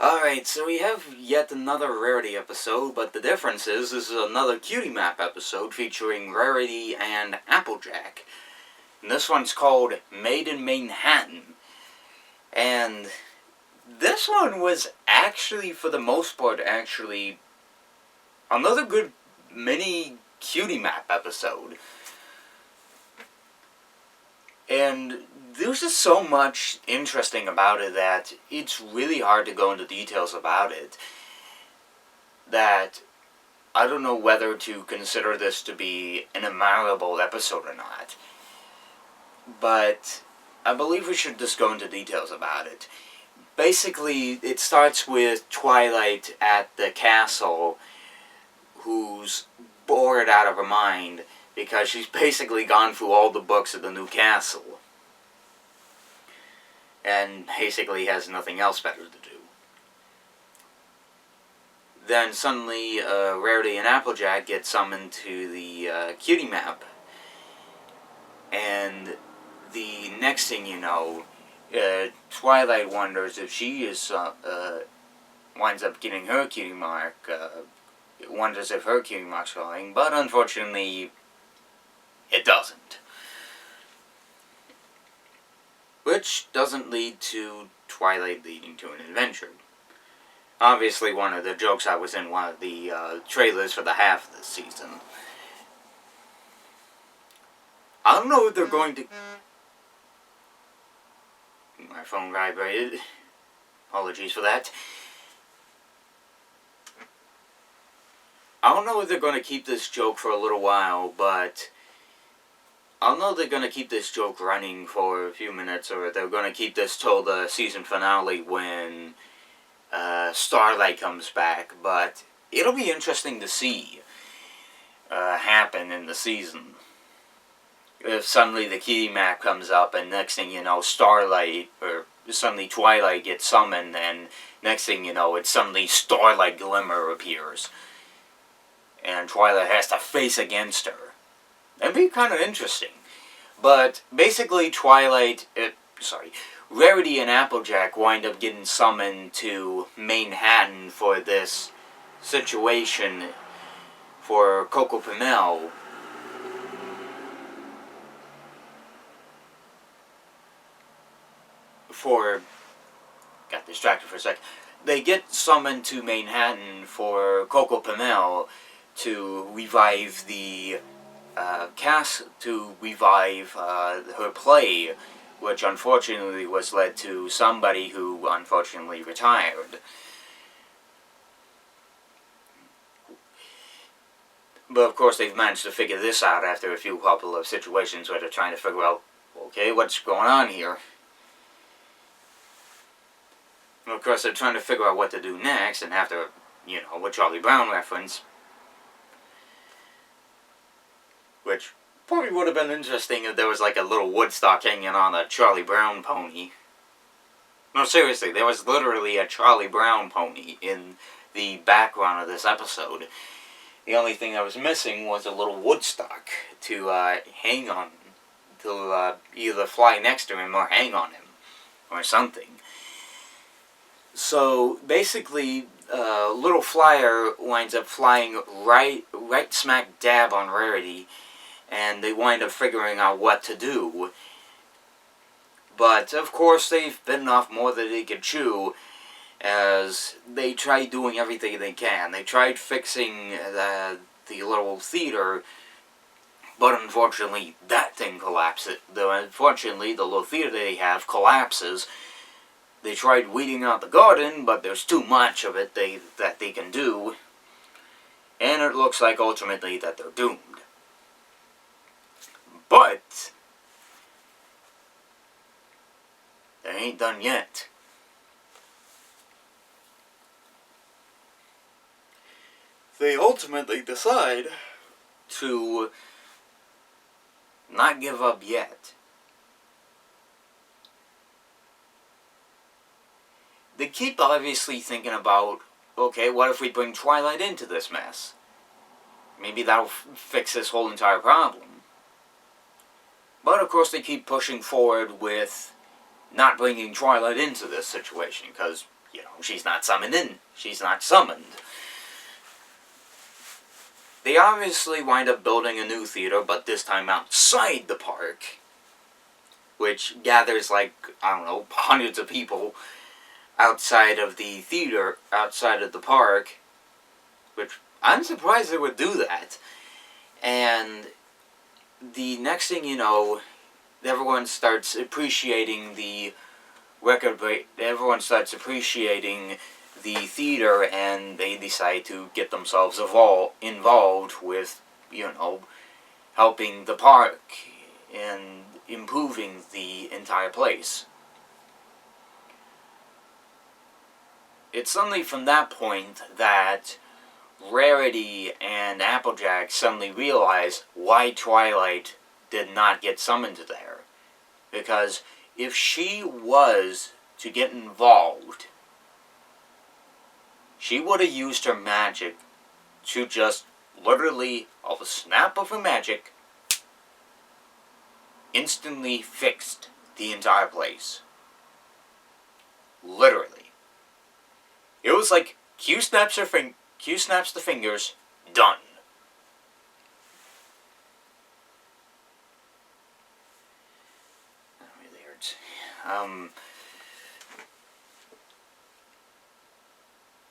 Alright, so we have yet another Rarity episode, but the difference is this is another Cutie Map episode featuring Rarity and Applejack. And this one's called Made in Manhattan. And this one was actually, for the most part, another good mini Cutie Map episode. And there's just so much interesting about it that it's really hard to go into details about it. That I don't know whether to consider this to be an memorable episode or not. But I believe we should just go into details about it. Basically, it starts with Twilight at the castle, who's bored out of her mind because she's basically gone through all the books of the new castle and basically has nothing else better to do. Then suddenly, Rarity and Applejack get summoned to the Cutie Map, and the next thing you know, Twilight wonders if she is winds up getting her cutie mark. Wonders if her cutie mark's falling, but unfortunately, it doesn't. Which doesn't lead to Twilight leading to an adventure. Obviously, one of the jokes I was in one of the trailers for the half of this season. I don't know if they're going to... My phone vibrated. Apologies for that. I don't know if they're going to keep this joke for a little while, but I know they're going to keep this joke running for a few minutes, or they're going to keep this till the season finale when Starlight comes back, but it'll be interesting to see happen in the season. If suddenly the Cutie Map comes up, and next thing you know, Starlight, or suddenly Twilight gets summoned, and next thing you know, it's suddenly Starlight Glimmer appears, and Twilight has to face against her. That'd be kind of interesting. But basically, Rarity and Applejack wind up getting summoned to Manhattan for this situation for Coco Pimmel. Got distracted for a sec. They get summoned to Manhattan for Coco Pimmel to revive her play, which unfortunately was led to somebody who unfortunately retired. But of course they've managed to figure this out after a few couple of situations where they're trying to figure out, okay, what's going on here? And of course they're trying to figure out what to do next, and after, with Charlie Brown reference, which probably would have been interesting if there was like a little Woodstock hanging on a Charlie Brown pony. No, seriously, there was literally a Charlie Brown pony in the background of this episode. The only thing I was missing was a little Woodstock to hang on, to either fly next to him or hang on him, or something. So basically, little Flyer winds up flying right smack dab on Rarity, and they wind up figuring out what to do. But, of course, they've bitten off more than they could chew, as they try doing everything they can. They tried fixing the little theater, but unfortunately that thing collapses. Unfortunately, the little theater they have collapses. They tried weeding out the garden, but there's too much of it that they can do, and it looks like ultimately that they're doomed. But they ain't done yet. They ultimately decide to not give up yet. They keep obviously thinking about, okay, what if we bring Twilight into this mess? Maybe that'll fix this whole entire problem. But of course they keep pushing forward with not bringing Twilight into this situation, because you know, she's not summoned in. She's not summoned. They obviously wind up building a new theater, but this time outside the park, which gathers, like, I don't know, hundreds of people outside of the theater, outside of the park, which I'm surprised they would do that. And the next thing you know, everyone starts appreciating the everyone starts appreciating the theater, and they decide to get themselves involved with, you know, helping the park and improving the entire place. It's suddenly from that point that Rarity and Applejack suddenly realize why Twilight did not get summoned there. Because if she was to get involved, she would have used her magic to just literally, of a snap of her magic, instantly fixed the entire place. Literally. It was like Q snaps the fingers, done. That really hurts.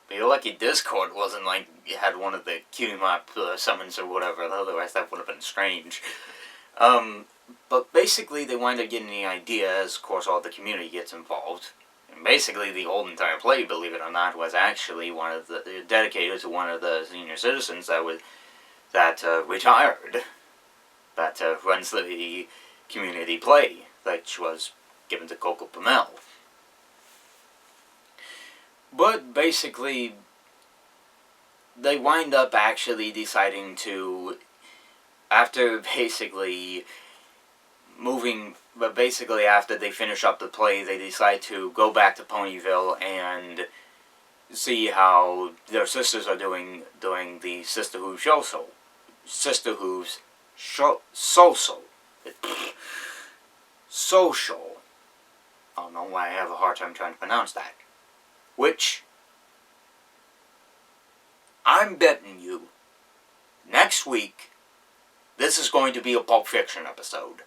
You're lucky Discord wasn't like, you had one of the queuing up summons or whatever, otherwise that would have been strange. But basically they wind up getting the idea, as of course all the community gets involved. And basically the whole entire play, believe it or not, was actually dedicated to one of the senior citizens that retired, that runs the community play, which was given to Coco Pamel. But basically, they wind up actually deciding to, after basically they finish up the play, they decide to go back to Ponyville and see how their sisters are doing the Sister Who's social. I don't know why I have a hard time trying to pronounce that. Which, I'm betting you, next week, this is going to be a Pulp Fiction episode.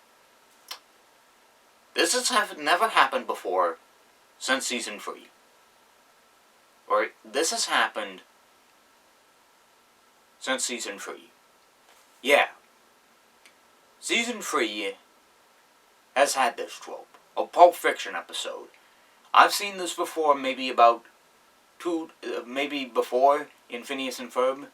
This has never happened before since Season 3. Or, this has happened since Season 3. Yeah. Season 3 has had this trope. A Pulp Fiction episode. I've seen this before, maybe before in Phineas and Ferb.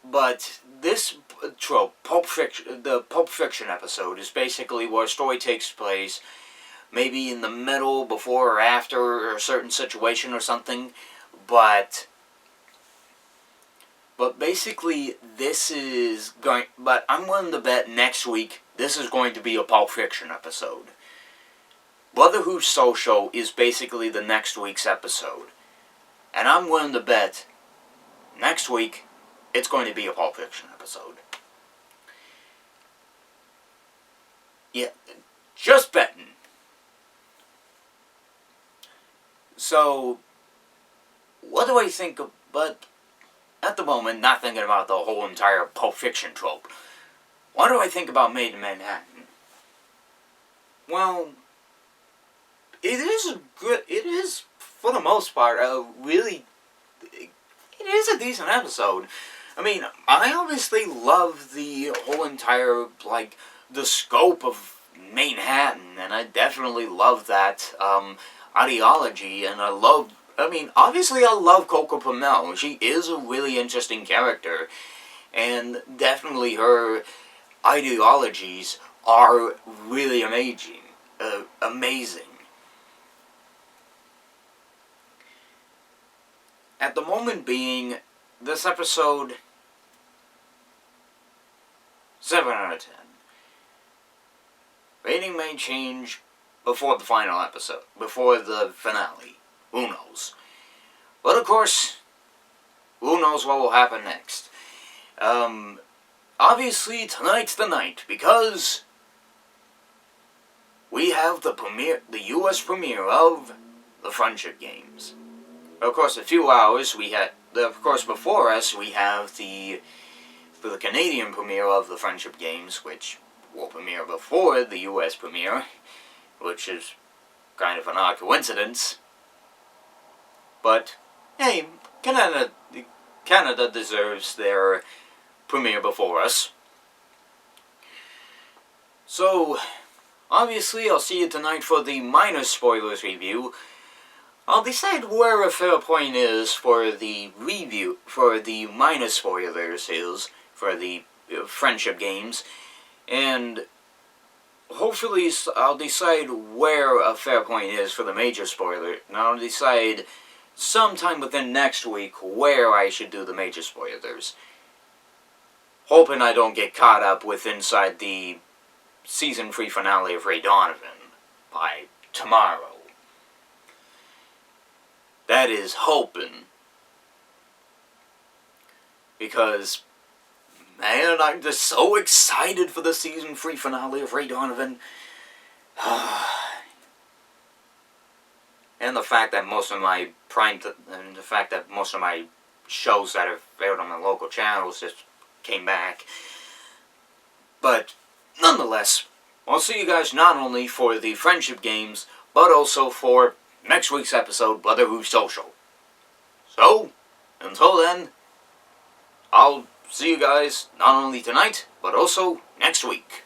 But this trope, the Pulp Fiction episode, is basically where a story takes place, maybe in the middle, before or after a certain situation or something. But basically, but I'm willing to bet next week this is going to be a Pulp Fiction episode. Brother Who's Social is basically the next week's episode. And I'm willing to bet next week it's going to be a Pulp Fiction episode. Yeah, just betting. So, what do I think of, but at the moment, not thinking about the whole entire Pulp Fiction trope. What do I think about Maid in Manhattan? Well, it is, for the most part, it is a decent episode. I mean, I obviously love the whole entire, the scope of Manhattan, and I definitely love that, ideology, and obviously I love Coco Pamel. She is a really interesting character, and definitely her ideologies are really amazing. At the moment being, this episode, 7 out of 10. Rating may change before the final episode, before the finale. Who knows? But of course, who knows what will happen next. Obviously, tonight's the night, because we have the U.S. premiere of the Friendship Games. Of course, a few hours before us, we have the Canadian premiere of the Friendship Games, which will premiere before the U.S. premiere, which is kind of an odd coincidence. But, hey, Canada deserves their premiere before us. So, obviously, I'll see you tonight for the minor spoilers review. I'll decide where a fair point is for the review, for the minor spoilers for the Friendship Games, and hopefully I'll decide where a fair point is for the major spoiler, and I'll decide sometime within next week where I should do the major spoilers. Hoping I don't get caught up with inside the season 3 finale of Ray Donovan by tomorrow. That is hoping. Because, man, I'm just so excited for the season 3 finale of Ray Donovan. And the fact that most of my shows that have aired on my local channels just came back. But, nonetheless, I'll see you guys not only for the Friendship Games, but also for next week's episode, Brotherhood Social. So, until then, I'll see you guys not only tonight, but also next week.